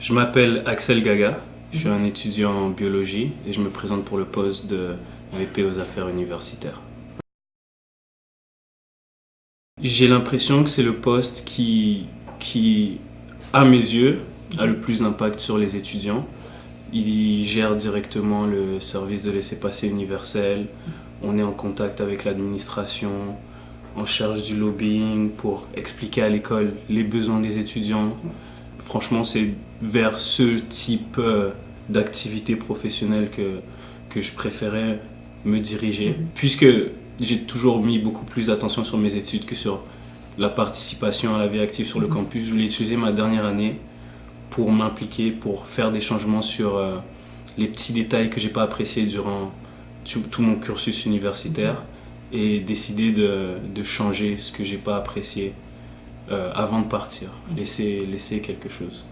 Je m'appelle Axel Gaga, je suis un étudiant en biologie et je me présente pour le poste de VP aux affaires universitaires. J'ai l'impression que c'est le poste qui, à mes yeux, a le plus d'impact sur les étudiants. Il gère directement le service de laissez-passer universel, on est en contact avec l'administration, on cherche du lobbying pour expliquer à l'école les besoins des étudiants. Franchement, c'est vers ce type d'activité professionnelle que je préférais me diriger, puisque j'ai toujours mis beaucoup plus d'attention sur mes études que sur la participation à la vie active sur le campus. Je voulais utiliser ma dernière année pour m'impliquer, pour faire des changements sur les petits détails que j'ai pas appréciés durant tout mon cursus universitaire et décider de changer ce que j'ai pas apprécié avant de partir, laisser quelque chose.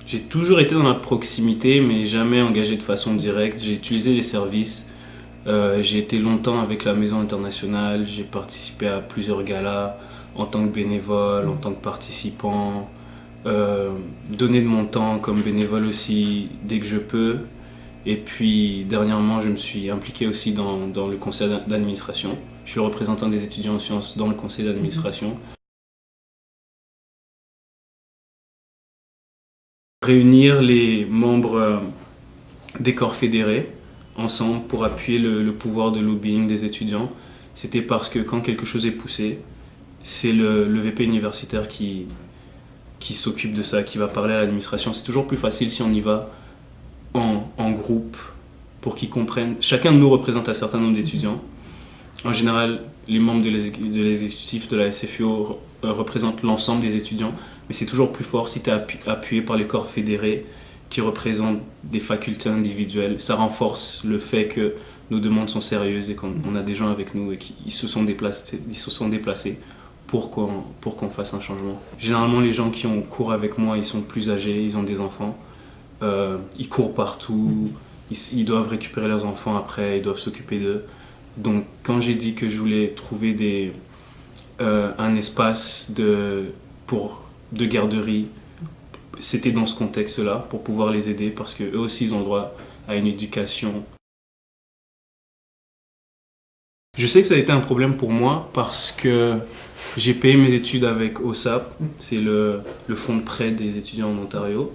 J'ai toujours été dans la proximité, mais jamais engagé de façon directe. J'ai utilisé les services. J'ai été longtemps avec la Maison Internationale. J'ai participé à plusieurs galas en tant que bénévole, en tant que participant. Donné de mon temps comme bénévole aussi dès que je peux. Et puis dernièrement, je me suis impliqué aussi dans le conseil d'administration. Je suis le représentant des étudiants en sciences dans le conseil d'administration. Réunir les membres des corps fédérés ensemble pour appuyer le pouvoir de lobbying des étudiants, c'était parce que quand quelque chose est poussé, c'est le VP universitaire qui s'occupe de ça, qui va parler à l'administration. C'est toujours plus facile si on y va en groupe pour qu'ils comprennent. Chacun de nous représente un certain nombre d'étudiants. En général, les membres de l'exécutif de la SFIO représentent l'ensemble des étudiants, mais c'est toujours plus fort si tu es appuyé par les corps fédérés qui représentent des facultés individuelles. Ça renforce le fait que nos demandes sont sérieuses et qu'on a des gens avec nous et qu'ils se sont déplacés pour qu'on fasse un changement. Généralement, les gens qui ont cours avec moi, ils sont plus âgés, ils ont des enfants, ils courent partout, ils doivent récupérer leurs enfants après, ils doivent s'occuper d'eux. Donc quand j'ai dit que je voulais trouver un espace de garderie, c'était dans ce contexte-là, pour pouvoir les aider, parce qu'eux aussi ils ont le droit à une éducation. Je sais que ça a été un problème pour moi parce que j'ai payé mes études avec OSAP, c'est le fonds de prêt des étudiants en Ontario.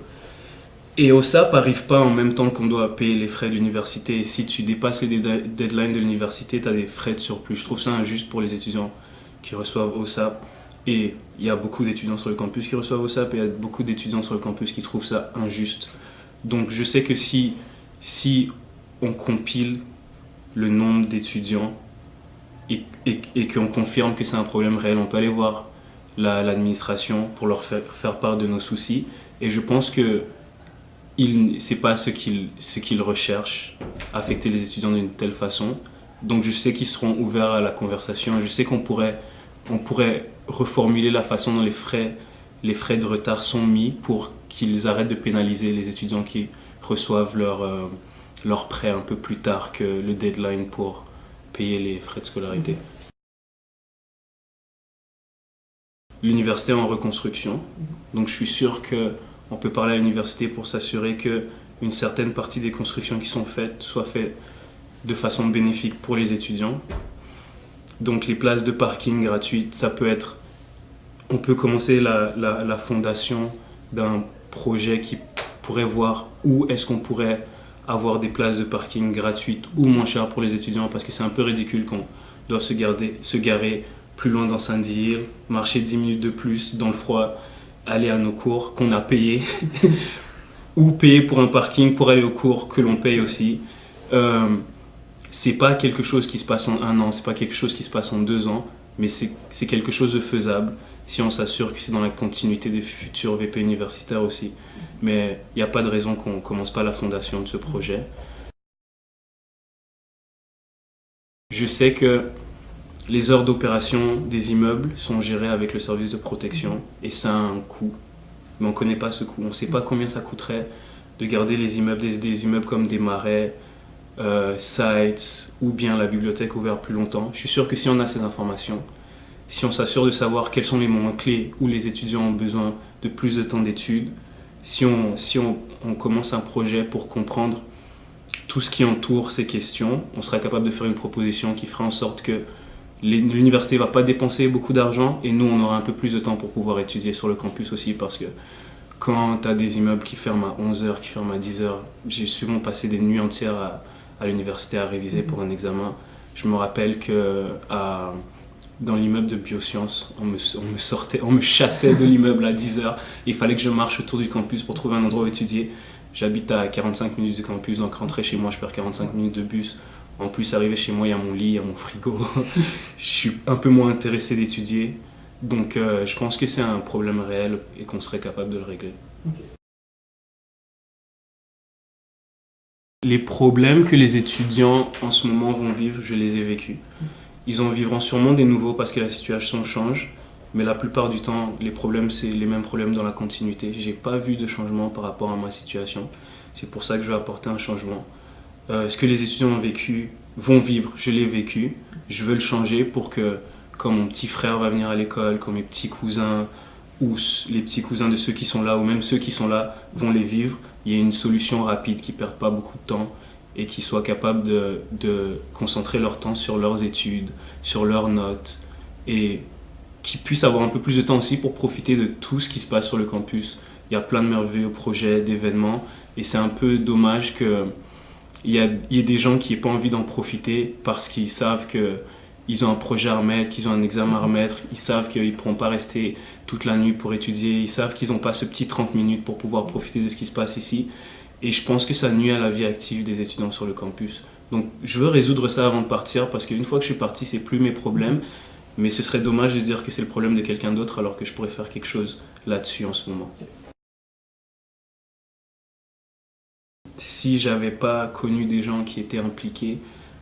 Et OSAP n'arrive pas en même temps qu'on doit payer les frais de l'université. Et si tu dépasses les deadlines de l'université, tu as des frais de surplus. Je trouve ça injuste pour les étudiants qui reçoivent OSAP. Et il y a beaucoup d'étudiants sur le campus qui reçoivent OSAP et il y a beaucoup d'étudiants sur le campus qui trouvent ça injuste. Donc je sais que si on compile le nombre d'étudiants et qu'on confirme que c'est un problème réel, on peut aller voir l'administration pour leur faire part de nos soucis. Et je pense que c'est pas ce qu'ils recherchent, affecter les étudiants d'une telle façon. Donc je sais qu'ils seront ouverts à la conversation. Je sais qu'on pourrait reformuler la façon dont les frais de retard sont mis pour qu'ils arrêtent de pénaliser les étudiants qui reçoivent leur prêt un peu plus tard que le deadline pour payer les frais de scolarité. L'université est en reconstruction, donc je suis sûr qu'on peut parler à l'université pour s'assurer qu'une certaine partie des constructions qui sont faites soient faites de façon bénéfique pour les étudiants. Donc les places de parking gratuites, ça peut être... On peut commencer la fondation d'un projet qui pourrait voir où est-ce qu'on pourrait avoir des places de parking gratuites ou moins chères pour les étudiants, parce que c'est un peu ridicule qu'on doive se garer plus loin dans Sandy Hill, marcher 10 minutes de plus dans le froid, aller à nos cours qu'on a payés, ou payer pour un parking pour aller aux cours que l'on paye aussi. C'est pas quelque chose qui se passe en 1 an, c'est pas quelque chose qui se passe en 2 ans, mais c'est quelque chose de faisable si on s'assure que c'est dans la continuité des futurs VP universitaires aussi. Mais il n'y a pas de raison qu'on ne commence pas la fondation de ce projet. Je sais que les heures d'opération des immeubles sont gérées avec le service de protection et ça a un coût, mais on ne connaît pas ce coût. On ne sait pas combien ça coûterait de garder les immeubles, des immeubles comme des marais, sites ou bien la bibliothèque ouverte plus longtemps. Je suis sûr que si on a ces informations, si on s'assure de savoir quels sont les moments clés où les étudiants ont besoin de plus de temps d'études, si on commence un projet pour comprendre tout ce qui entoure ces questions, on sera capable de faire une proposition qui fera en sorte que l'université ne va pas dépenser beaucoup d'argent et nous, on aura un peu plus de temps pour pouvoir étudier sur le campus aussi, parce que quand tu as des immeubles qui ferment à 11h, qui ferment à 10h, j'ai souvent passé des nuits entières à l'université à réviser pour un examen. Je me rappelle que dans l'immeuble de biosciences, on me chassait de l'immeuble à 10h. Il fallait que je marche autour du campus pour trouver un endroit où étudier. J'habite à 45 minutes du campus, donc rentrer chez moi, je perds 45 minutes de bus. En plus, arriver chez moi, il y a mon lit, il y a mon frigo. Je suis un peu moins intéressé d'étudier. Donc je pense que c'est un problème réel et qu'on serait capable de le régler. Okay. Les problèmes que les étudiants en ce moment vont vivre, je les ai vécus. Ils en vivront sûrement des nouveaux parce que la situation change, mais la plupart du temps, les problèmes, c'est les mêmes problèmes dans la continuité. Je n'ai pas vu de changement par rapport à ma situation. C'est pour ça que je vais apporter un changement. Ce que les étudiants ont vécu, vont vivre, je l'ai vécu. Je veux le changer pour que, quand mon petit frère va venir à l'école, quand mes petits cousins ou les petits cousins de ceux qui sont là, ou même ceux qui sont là, vont les vivre, il y a une solution rapide qui ne perde pas beaucoup de temps et qui soient capables de concentrer leur temps sur leurs études, sur leurs notes, et qui puissent avoir un peu plus de temps aussi pour profiter de tout ce qui se passe sur le campus. Il y a plein de merveilleux projets, d'événements, et c'est un peu dommage qu'il y ait des gens qui n'aient pas envie d'en profiter parce qu'ils savent qu'ils ont un projet à remettre, qu'ils ont un examen à remettre, ils savent qu'ils ne pourront pas rester toute la nuit pour étudier, ils savent qu'ils n'ont pas ce petit 30 minutes pour pouvoir profiter de ce qui se passe ici. Et je pense que ça nuit à la vie active des étudiants sur le campus. Donc je veux résoudre ça avant de partir, parce qu'une fois que je suis parti, c'est plus mes problèmes. Mais ce serait dommage de dire que c'est le problème de quelqu'un d'autre alors que je pourrais faire quelque chose là-dessus en ce moment. Si j'avais pas connu des gens qui étaient impliqués,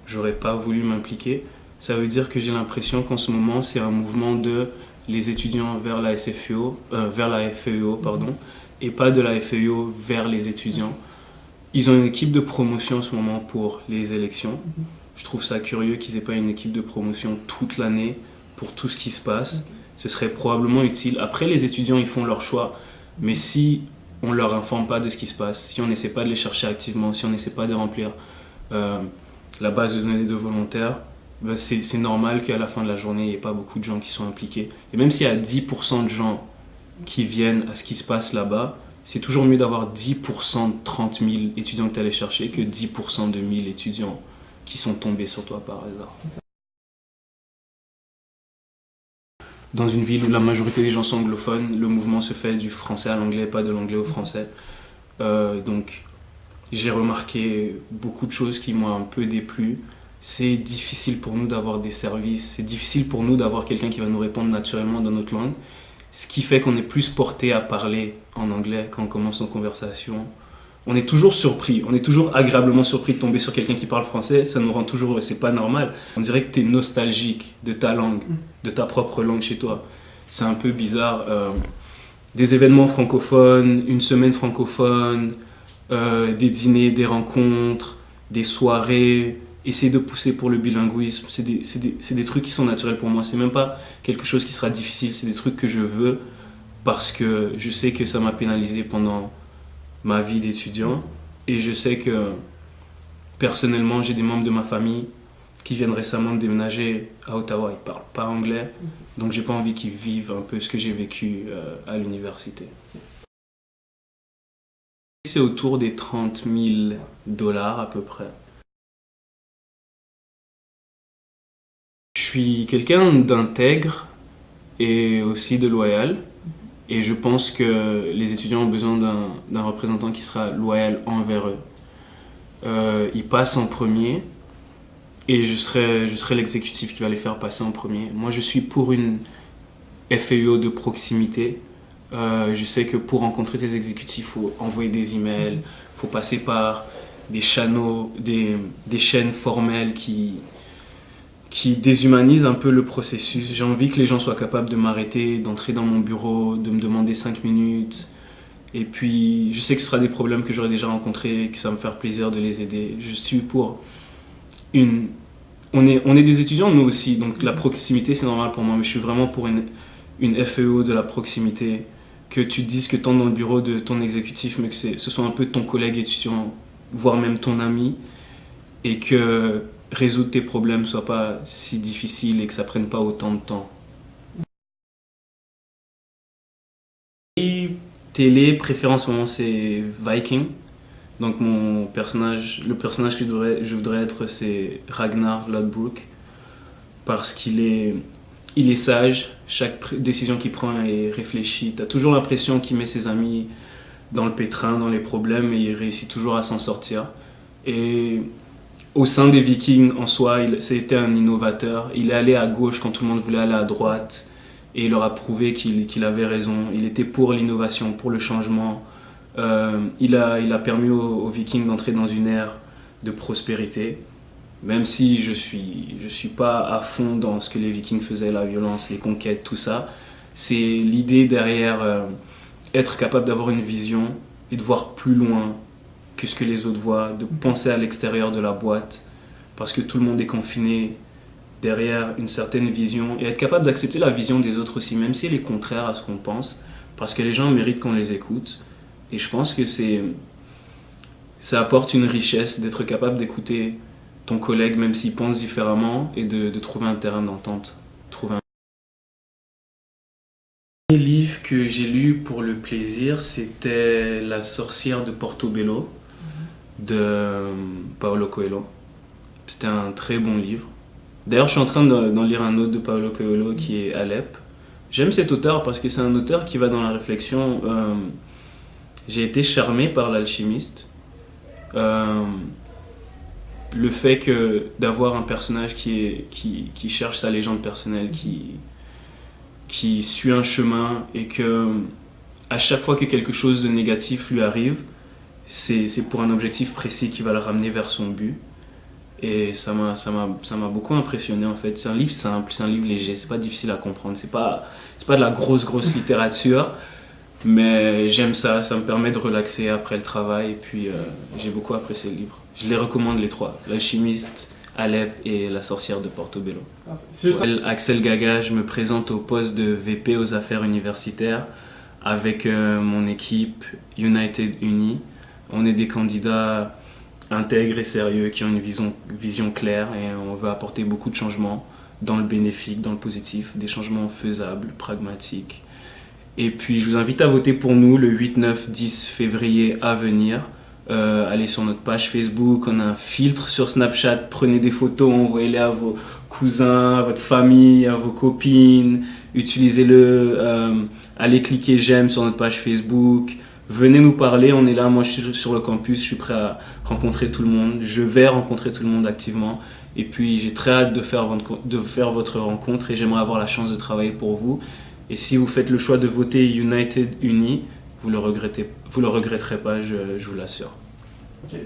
j'aurais pas voulu m'impliquer. Ça veut dire que j'ai l'impression qu'en ce moment, c'est un mouvement de les étudiants vers la SFEO, pardon, et pas de la FEO vers les étudiants. Ils ont une équipe de promotion en ce moment pour les élections. Je trouve ça curieux qu'ils n'aient pas une équipe de promotion toute l'année pour tout ce qui se passe. Ce serait probablement utile. Après, les étudiants, ils font leur choix. Mais si on ne leur informe pas de ce qui se passe, si on n'essaie pas de les chercher activement, si on n'essaie pas de remplir la base de données de volontaires, ben c'est normal qu'à la fin de la journée, il n'y ait pas beaucoup de gens qui sont impliqués. Et même s'il y a 10% de gens qui viennent à ce qui se passe là-bas, c'est toujours mieux d'avoir 10% de 30 000 étudiants que tu allais chercher que 10% de 1000 étudiants qui sont tombés sur toi par hasard. Dans une ville où la majorité des gens sont anglophones, le mouvement se fait du français à l'anglais, pas de l'anglais au français. Donc j'ai remarqué beaucoup de choses qui m'ont un peu déplu. C'est difficile pour nous d'avoir des services, c'est difficile pour nous d'avoir quelqu'un qui va nous répondre naturellement dans notre langue. Ce qui fait qu'on est plus porté à parler en anglais quand on commence nos conversations. On est toujours surpris, on est toujours agréablement surpris de tomber sur quelqu'un qui parle français, ça nous rend toujours heureux, c'est pas normal. On dirait que tu es nostalgique de ta langue, de ta propre langue chez toi. C'est un peu bizarre. Des événements francophones, une semaine francophone, des dîners, des rencontres, des soirées, essayer de pousser pour le bilinguisme, c'est des trucs qui sont naturels pour moi. C'est même pas quelque chose qui sera difficile, c'est des trucs que je veux parce que je sais que ça m'a pénalisé pendant ma vie d'étudiant et je sais que personnellement j'ai des membres de ma famille qui viennent récemment de déménager à Ottawa, ils parlent pas anglais, donc j'ai pas envie qu'ils vivent un peu ce que j'ai vécu à l'université. C'est autour des 30 000 $ à peu près. Je suis quelqu'un d'intègre et aussi de loyal. Et je pense que les étudiants ont besoin d'un représentant qui sera loyal envers eux. Ils passent en premier et je serai l'exécutif qui va les faire passer en premier. Moi, je suis pour une FEO de proximité. Je sais que pour rencontrer tes exécutifs, il faut envoyer des emails, il faut passer par des chaînes formelles qui déshumanise un peu le processus. J'ai envie que les gens soient capables de m'arrêter, d'entrer dans mon bureau, de me demander 5 minutes. Et puis, je sais que ce sera des problèmes que j'aurai déjà rencontrés, que ça va me faire plaisir de les aider. Je suis pour on est des étudiants, nous aussi, donc la proximité, c'est normal pour moi, mais je suis vraiment pour une FEO de la proximité, que tu te dises que tu es dans le bureau de ton exécutif, mais que ce soit un peu ton collègue étudiant, voire même ton ami, et que résoudre tes problèmes soit pas si difficile et que ça prenne pas autant de temps. Et télé, préférence en ce moment, c'est Viking. Donc le personnage que je voudrais être, c'est Ragnar Lodbrok, parce il est sage, chaque décision qu'il prend est réfléchie. Tu as toujours l'impression qu'il met ses amis dans le pétrin, dans les problèmes, et il réussit toujours à s'en sortir. Et au sein des Vikings, en soi, c'était un innovateur. Il est allé à gauche quand tout le monde voulait aller à droite, et il leur a prouvé qu'il avait raison. Il était pour l'innovation, pour le changement. Il a permis aux Vikings d'entrer dans une ère de prospérité. Même si je suis pas à fond dans ce que les Vikings faisaient, la violence, les conquêtes, tout ça, c'est l'idée derrière être capable d'avoir une vision et de voir plus loin que ce que les autres voient, de penser à l'extérieur de la boîte, parce que tout le monde est confiné derrière une certaine vision, et être capable d'accepter la vision des autres aussi, même si elle est contraire à ce qu'on pense, parce que les gens méritent qu'on les écoute. Et je pense que ça apporte une richesse d'être capable d'écouter ton collègue, même s'il pense différemment, et de trouver un terrain d'entente. Le premier livre que j'ai lu pour le plaisir, c'était La sorcière de Portobello de Paulo Coelho. C'était un très bon livre. D'ailleurs, je suis en train d'en lire un autre de Paulo Coelho qui est Alep. J'aime cet auteur parce que c'est un auteur qui va dans la réflexion. J'ai été charmé par L'Alchimiste. Le fait d'avoir un personnage qui cherche sa légende personnelle, qui suit un chemin, et que à chaque fois que quelque chose de négatif lui arrive, c'est pour un objectif précis qui va le ramener vers son but. Et ça m'a beaucoup impressionné en fait. C'est un livre simple, c'est un livre léger, c'est pas difficile à comprendre, c'est pas de la grosse littérature, mais j'aime ça, ça me permet de relaxer après le travail, et puis j'ai beaucoup apprécié le livre. Je les recommande les trois, L'Alchimiste, Alep et La sorcière de Portobello. Axel Gaga, je me présente au poste de VP aux affaires universitaires avec mon équipe United Uni. On est des candidats intègres et sérieux qui ont une vision claire, et on veut apporter beaucoup de changements dans le bénéfique, dans le positif, des changements faisables, pragmatiques. Et puis je vous invite à voter pour nous le 8, 9, 10 février à venir. Allez sur notre page Facebook, on a un filtre sur Snapchat, prenez des photos, envoyez-les à vos cousins, à votre famille, à vos copines, utilisez-le, allez cliquer j'aime sur notre page Facebook, venez nous parler, on est là, moi je suis sur le campus, je suis prêt à rencontrer tout le monde, je vais rencontrer tout le monde activement, et puis j'ai très hâte de faire votre rencontre, et j'aimerais avoir la chance de travailler pour vous. Et si vous faites le choix de voter United Uni, vous le regretterez pas, je vous l'assure. Okay.